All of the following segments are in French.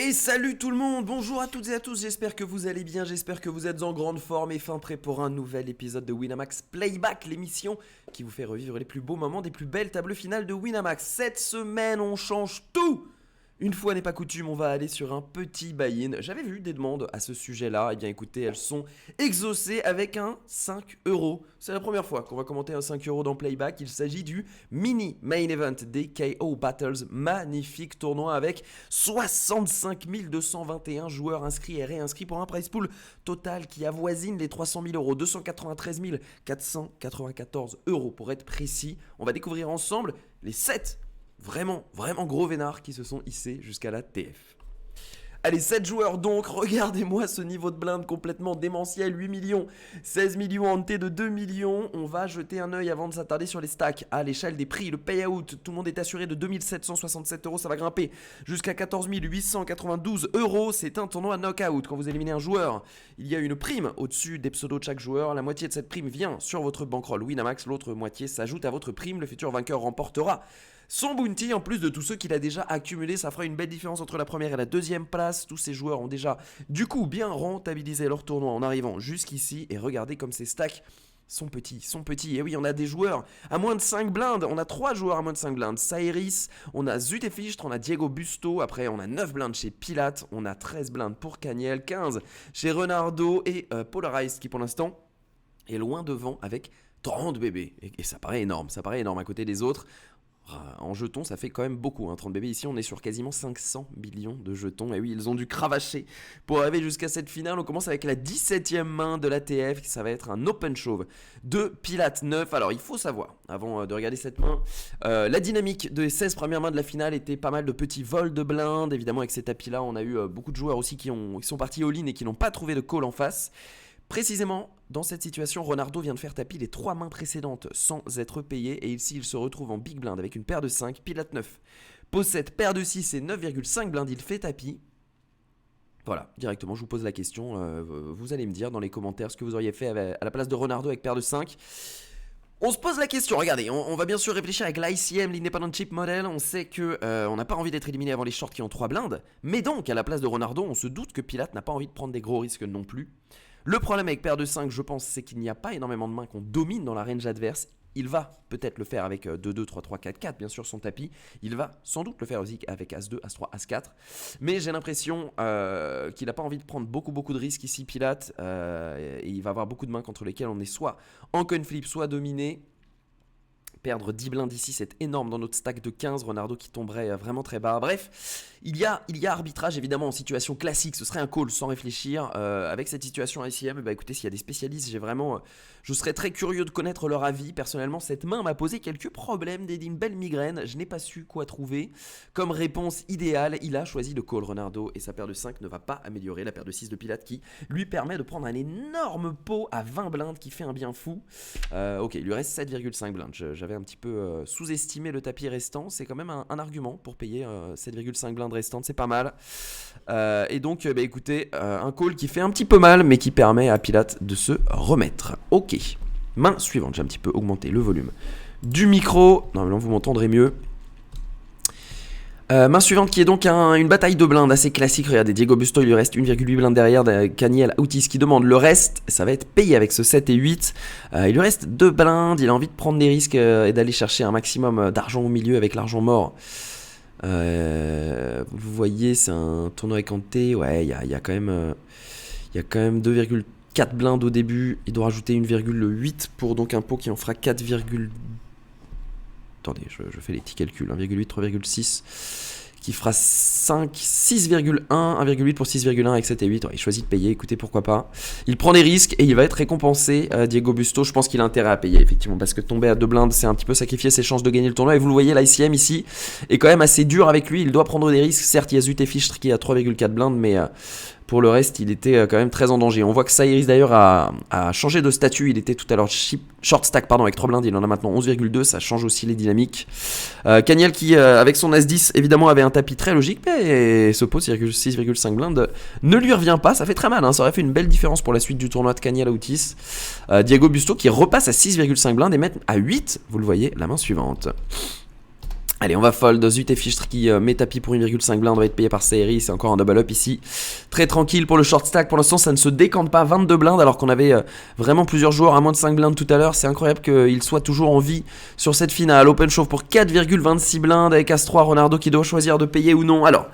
Et salut tout le monde, bonjour à toutes et à tous, j'espère que vous allez bien, j'espère que vous êtes en grande forme et fin prêt pour un nouvel épisode de Winamax Playback, l'émission qui vous fait revivre les plus beaux moments des plus belles tables finales de Winamax. Cette semaine, on change tout. Une fois n'est pas coutume, on va aller sur un petit buy-in. J'avais vu des demandes à ce sujet-là. Eh bien écoutez, elles sont exaucées avec un 5€. C'est la première fois qu'on va commenter un 5€ dans Playback. Il s'agit du mini main event des KO Battles. Magnifique tournoi avec 65 221 joueurs inscrits et réinscrits pour un prize pool total qui avoisine les 300 000 euros. 293 494 euros pour être précis. On va découvrir ensemble les 7 vraiment gros vénards qui se sont hissés jusqu'à la TF. Allez, 7 joueurs donc, regardez-moi ce niveau de blinde complètement démentiel, 8 millions, 16 millions en T de 2 millions, on va jeter un œil avant de s'attarder sur les stacks, à l'échelle des prix, le payout, tout le monde est assuré de 2767 euros, ça va grimper jusqu'à 14 892 euros, c'est un tournoi knockout, quand vous éliminez un joueur, il y a une prime au-dessus des pseudos de chaque joueur, la moitié de cette prime vient sur votre bankroll Winamax, l'autre moitié s'ajoute à votre prime, le futur vainqueur remportera son bounty, en plus de tous ceux qu'il a déjà accumulés, ça fera une belle différence entre la première et la deuxième place. Tous ces joueurs ont déjà du coup bien rentabilisé leur tournoi en arrivant jusqu'ici. Et regardez comme ces stacks sont petits. Et oui, on a des joueurs à moins de 5 blindes. On a 3 joueurs à moins de 5 blindes. Sairis, on a Zuteficht, on a Diego Busto. Après, on a 9 blindes chez Pilate. On a 13 blindes pour Caniel, 15 chez Renardo et Polarized qui pour l'instant est loin devant avec 30 bébés. Et ça paraît énorme à côté des autres. En jetons, ça fait quand même beaucoup, 30 bébés. Ici, on est sur quasiment 500 millions de jetons. Et oui, ils ont dû cravacher pour arriver jusqu'à cette finale. On commence avec la 17e main de l'ATF. Ça va être un open shove de Pilate 9. Alors, il faut savoir, avant de regarder cette main, la dynamique des 16 premières mains de la finale était pas mal de petits vols de blindes. Évidemment, avec ces tapis-là, on a eu beaucoup de joueurs aussi qui sont partis all-in et qui n'ont pas trouvé de call en face. Précisément, dans cette situation, Renardo vient de faire tapis les 3 mains précédentes sans être payé et ici il se retrouve en big blind avec une paire de 5, Pilate 9 possède paire de 6 et 9,5 blindes, il fait tapis. Voilà, directement je vous pose la question, vous allez me dire dans les commentaires ce que vous auriez fait à la place de Renardo avec paire de 5. On se pose la question, regardez, on va bien sûr réfléchir avec l'ICM, l'Independent Chip Model, on sait que on n'a pas envie d'être éliminé avant les shorts qui ont 3 blindes, mais donc à la place de Renardo, on se doute que Pilate n'a pas envie de prendre des gros risques non plus. Le problème avec paire de 5, je pense, c'est qu'il n'y a pas énormément de mains qu'on domine dans la range adverse. Il va peut-être le faire avec 2-2, 3-3, 4-4, bien sûr, son tapis. Il va sans doute le faire aussi avec As-2, As-3, As-4. Mais j'ai l'impression qu'il n'a pas envie de prendre beaucoup de risques ici, Pilate. Et il va avoir beaucoup de mains contre lesquelles on est soit en coin flip, soit dominé. Perdre 10 blindes ici, c'est énorme dans notre stack de 15. Renardo qui tomberait vraiment très bas. Bref, il y a arbitrage évidemment en situation classique. Ce serait un call sans réfléchir. Avec cette situation ICM, écoutez, s'il y a des spécialistes, je serais très curieux de connaître leur avis. Personnellement, cette main m'a posé quelques problèmes, une belle migraine. Je n'ai pas su quoi trouver. Comme réponse idéale, il a choisi de call Renardo et sa paire de 5 ne va pas améliorer la paire de 6 de Pilate qui lui permet de prendre un énorme pot à 20 blindes qui fait un bien fou. Ok, il lui reste 7,5 blindes. J'avais un petit peu sous-estimé le tapis restant. C'est quand même un argument pour payer 7,5 blindes restantes. C'est pas mal. Et donc, écoutez, un call qui fait un petit peu mal, mais qui permet à Pilate de se remettre. Ok. Main suivante. J'ai un petit peu augmenté le volume du micro. Normalement, vous m'entendrez mieux. Main suivante qui est donc une bataille de blindes assez classique. Regardez, Diego Busto, il lui reste 1,8 blinde derrière. Caniel Autis qui demande le reste. Ça va être payé avec ce 7 et 8. Il lui reste 2 blindes. Il a envie de prendre des risques et d'aller chercher un maximum d'argent au milieu avec l'argent mort. Vous voyez, c'est un tournoi écanté. Ouais, il y a quand même 2,4 blindes au début. Il doit rajouter 1,8 pour donc un pot qui en fera 4, attendez, je fais les petits calculs. 1,8, 3,6 qui fera 5, 6,1, 1,8 pour 6,1 avec 7 et 8. Ouais, il choisit de payer, écoutez, pourquoi pas. Il prend des risques et il va être récompensé. Diego Busto, je pense qu'il a intérêt à payer, effectivement, parce que tomber à 2 blindes, c'est un petit peu sacrifier ses chances de gagner le tournoi. Et vous le voyez, l'ICM ici est quand même assez dur avec lui. Il doit prendre des risques. Certes, il y a Zuteficht qui a 3,4 blindes, mais pour le reste, il était quand même très en danger. On voit que Sairis d'ailleurs a changé de statut. Il était tout à l'heure short stack avec 3 blindes. Il en a maintenant 11,2. Ça change aussi les dynamiques. Caniel qui, avec son As-10, évidemment avait un tapis très logique. Mais ce pot 6,5 blindes ne lui revient pas. Ça fait très mal. Ça aurait fait une belle différence pour la suite du tournoi de Caniel Autis. Diego Busto qui repasse à 6,5 blindes et met à 8. Vous le voyez, la main suivante. Allez, on va fold. Zut et Fichtre qui met tapis pour 1,5 blind, on va être payé par Saeri. C'est encore un double up ici. Très tranquille pour le short stack. Pour l'instant, ça ne se décante pas. 22 blindes alors qu'on avait vraiment plusieurs joueurs à moins de 5 blindes tout à l'heure. C'est incroyable qu'il soit toujours en vie sur cette finale. Open shove pour 4,26 blindes avec As-3. Ronaldo qui doit choisir de payer ou non. Alors,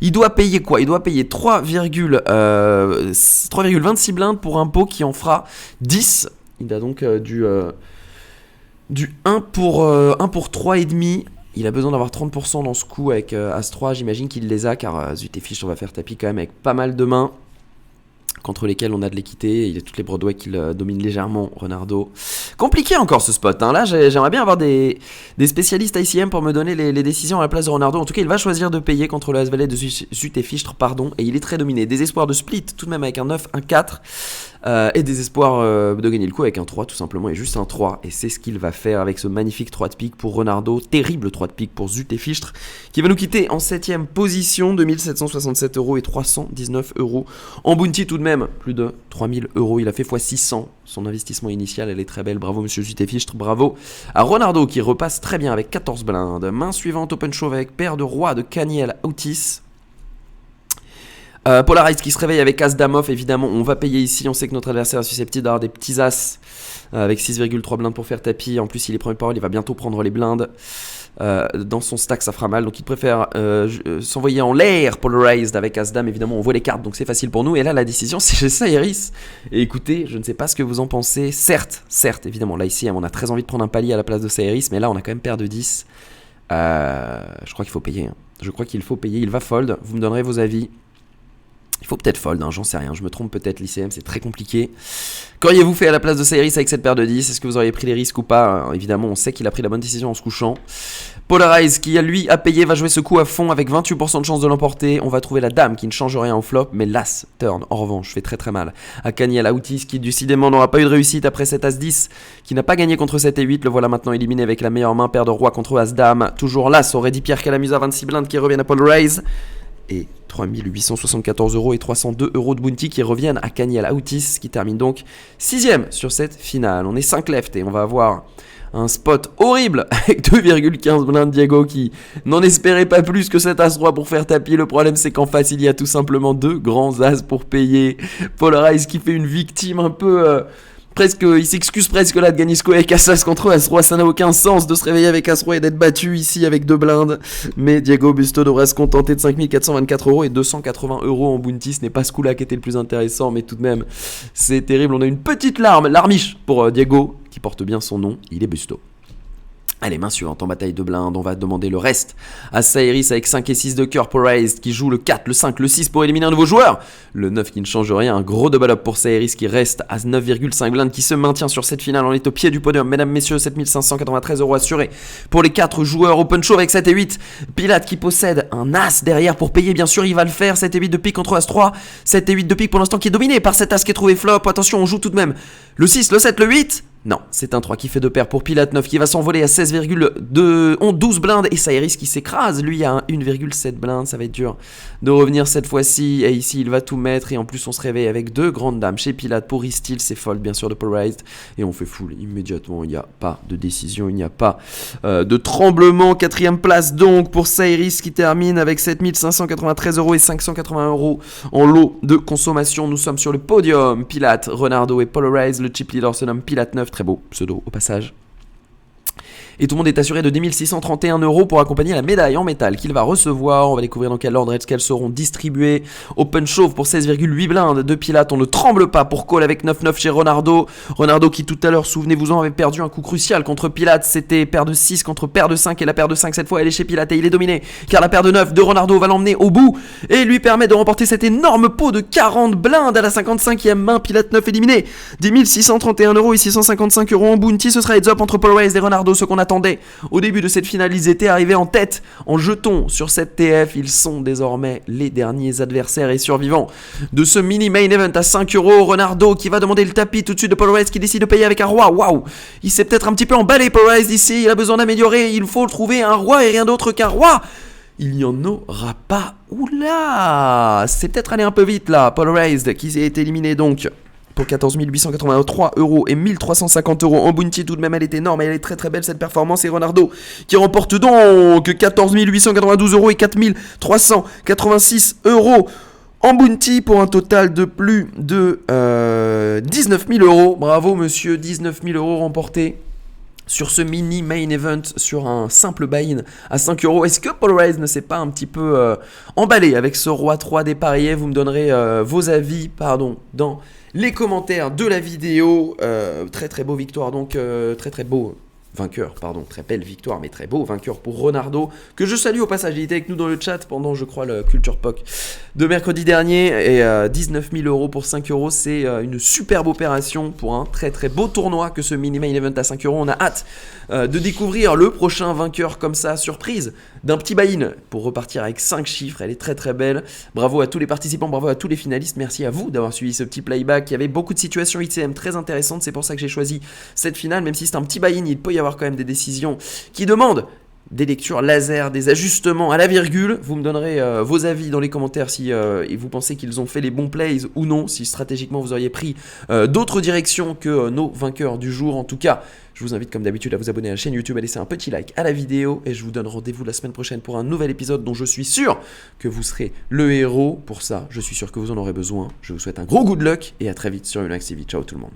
il doit payer quoi? Il doit payer 3,26 blindes pour un pot qui en fera 10. Il a donc du 1 pour 3,5. Il a besoin d'avoir 30% dans ce coup avec As-3, j'imagine qu'il les a car zut et fiche, on va faire tapis quand même avec pas mal de mains contre lesquelles on a de l'équité. Il a toutes les Broadway qu'il domine légèrement, Ronaldo. Compliqué encore ce spot, hein. Là j'aimerais bien avoir des spécialistes ICM pour me donner les décisions à la place de Ronaldo. En tout cas il va choisir de payer contre le As-Valet de Zut et Fichtre, pardon, et il est très dominé. Désespoir de split tout de même avec un 9, un 4. Et désespoir de gagner le coup avec un 3 tout simplement, et juste un 3, et c'est ce qu'il va faire avec ce magnifique 3 de pique pour Ronaldo, terrible 3 de pique pour Zut et Fichtre, qui va nous quitter en 7ème position, 2767 € et 319 € en bounty tout de même, plus de 3000 €, il a fait x600, son investissement initial, elle est très belle, bravo monsieur Zut et Fichtre, bravo à Ronaldo qui repasse très bien avec 14 blindes. Main suivante, open shove avec paire de roi de Caniel Autis. Polarize qui se réveille avec As Dame off, évidemment on va payer ici, on sait que notre adversaire est susceptible d'avoir des petits As avec 6,3 blindes pour faire tapis, en plus il est premier parole, il va bientôt prendre les blindes, dans son stack ça fera mal, donc il préfère s'envoyer en l'air Polarized avec As Dame, évidemment on voit les cartes donc c'est facile pour nous, et là la décision c'est chez Saeris, et écoutez je ne sais pas ce que vous en pensez, certes évidemment là ici on a très envie de prendre un palier à la place de Saeris, mais là on a quand même paire de 10, je crois qu'il faut payer, hein. Je crois qu'il faut payer, il va fold, vous me donnerez vos avis. Il faut peut-être fold, hein, j'en sais rien, je me trompe peut-être, l'ICM c'est très compliqué. Qu'auriez-vous fait à la place de Saeris avec cette paire de 10? Est-ce que vous auriez pris les risques ou pas? Évidemment on sait qu'il a pris la bonne décision en se couchant. Polarize qui lui a payé va jouer ce coup à fond avec 28% de chance de l'emporter. On va trouver la dame qui ne change rien au flop, mais l'as turn en revanche fait très mal à Caniel Autis qui décidément n'aura pas eu de réussite après cet as 10 qui n'a pas gagné contre 7 et 8. Le voilà maintenant éliminé avec la meilleure main, paire de roi contre as dame. Toujours l'as aurait dit Pierre Calamusa, 26 blindes qui reviennent à Polarize. Et 3874 € et 302 € de bounty qui reviennent à Caniel Autis qui termine donc 6ème sur cette finale. On est 5 left et on va avoir un spot horrible avec 2,15 blindes. Diego qui n'en espérait pas plus que cet as-3 pour faire tapis. Le problème c'est qu'en face il y a tout simplement deux grands as pour payer. Polarize qui fait une victime un peu... presque, il s'excuse presque là de gagner ce coup avec As-As contre As-Roi, ça n'a aucun sens de se réveiller avec As-Roi et d'être battu ici avec deux blindes, mais Diego Busto devrait se contenter de 5424 € et 280 € en bounty. Ce n'est pas ce coup là qui était le plus intéressant, mais tout de même c'est terrible. On a une petite larmiche pour Diego qui porte bien son nom, il est Busto. Allez, main suivante en bataille de blindes, on va demander le reste à Saeris avec 5 et 6 de cœur. Polarized qui joue le 4, le 5, le 6 pour éliminer un nouveau joueur. Le 9 qui ne change rien, un gros double up pour Saeris qui reste à 9,5 blindes, qui se maintient sur cette finale. On est au pied du podium, mesdames, messieurs, 7593 € assurés pour les 4 joueurs. Open show avec 7 et 8. Pilate qui possède un as derrière pour payer, bien sûr, il va le faire. 7 et 8 de pique contre as 3. 7 et 8 de pique pour l'instant qui est dominé par cet as qui est trouvé flop. Attention, on joue tout de même le 6, le 7, le 8. Non, c'est un 3 qui fait 2 paires pour Pilate 9 qui va s'envoler à 12 blindes et Saeris qui s'écrase lui à 1,7 blindes. Ça va être dur de revenir cette fois-ci, et ici il va tout mettre et en plus on se réveille avec deux grandes dames chez Pilate pour Ristil, c'est fold bien sûr de Polarized et on fait full immédiatement. Il n'y a pas de décision, il n'y a pas de tremblement. 4ème place donc pour Saeris qui termine avec 7593 € et 581 € en lot de consommation. Nous sommes sur le podium, Pilate, Ronaldo et Polarized. Le chip leader se nomme Pilate 9, très beau pseudo au passage. Et tout le monde est assuré de 10 631 € pour accompagner la médaille en métal qu'il va recevoir. On va découvrir dans quel ordre est-ce qu'elles seront distribuées. Open shove pour 16,8 blindes de Pilate. On ne tremble pas pour call avec 9-9 chez Ronaldo. Ronaldo qui tout à l'heure, souvenez-vous-en, avait perdu un coup crucial contre Pilate. C'était paire de 6 contre paire de 5. Et la paire de 5 cette fois elle est chez Pilate et il est dominé. Car la paire de 9 de Ronaldo va l'emmener au bout et lui permet de remporter cet énorme pot de 40 blindes à la 55e main. Pilate 9 éliminé. 10 631 € et 655 € en bounty. Ce sera heads up entre Polarized et Ronaldo, ce qu'on attendait. Au début de cette finale, ils étaient arrivés en tête en jetons sur cette TF. Ils sont désormais les derniers adversaires et survivants de ce mini main event à 5 €. Ronaldo qui va demander le tapis tout de suite de Polarized qui décide de payer avec un roi. Waouh, il s'est peut-être un petit peu emballé Polarized ici. Il a besoin d'améliorer. Il faut trouver un roi et rien d'autre qu'un roi. Il n'y en aura pas. Oula, c'est peut-être allé un peu vite là. Polarized qui est éliminé donc pour 14 883 euros et 1350 euros en bounty. Tout de même, elle est énorme et elle est très très belle cette performance. Et Ronaldo qui remporte donc 14 892 euros et 4386 euros en bounty pour un total de plus de 19 000 euros. Bravo monsieur, 19 000 euros remportés sur ce mini main event sur un simple buy-in à 5 euros. Est-ce que Paul Rice ne s'est pas un petit peu emballé avec ce roi 3 dépareillé? Vous me donnerez vos avis dans les commentaires de la vidéo. Très très beau victoire, donc très très beau vainqueur, très belle victoire, mais très beau vainqueur pour Ronaldo, que je salue au passage. Il était avec nous dans le chat pendant, je crois, le Culture Puck de mercredi dernier, et 19 000 euros pour 5 euros, c'est une superbe opération pour un très très beau tournoi que ce mini main event à 5 euros. On a hâte de découvrir le prochain vainqueur comme ça, surprise, d'un petit buy-in pour repartir avec 5 chiffres. Elle est très très belle. Bravo à tous les participants, bravo à tous les finalistes. Merci à vous d'avoir suivi ce petit playback. Il y avait beaucoup de situations ICM très intéressantes, c'est pour ça que j'ai choisi cette finale. Même si c'est un petit buy-in, il peut y avoir quand même des décisions qui demandent des lectures laser, des ajustements à la virgule. Vous me donnerez vos avis dans les commentaires si vous pensez qu'ils ont fait les bons plays ou non, si stratégiquement vous auriez pris d'autres directions que nos vainqueurs du jour. En tout cas, je vous invite comme d'habitude à vous abonner à la chaîne YouTube, à laisser un petit like à la vidéo, et je vous donne rendez-vous la semaine prochaine pour un nouvel épisode dont je suis sûr que vous serez le héros. Pour ça, je suis sûr que vous en aurez besoin. Je vous souhaite un gros good luck et à très vite sur Winamax TV. Ciao tout le monde.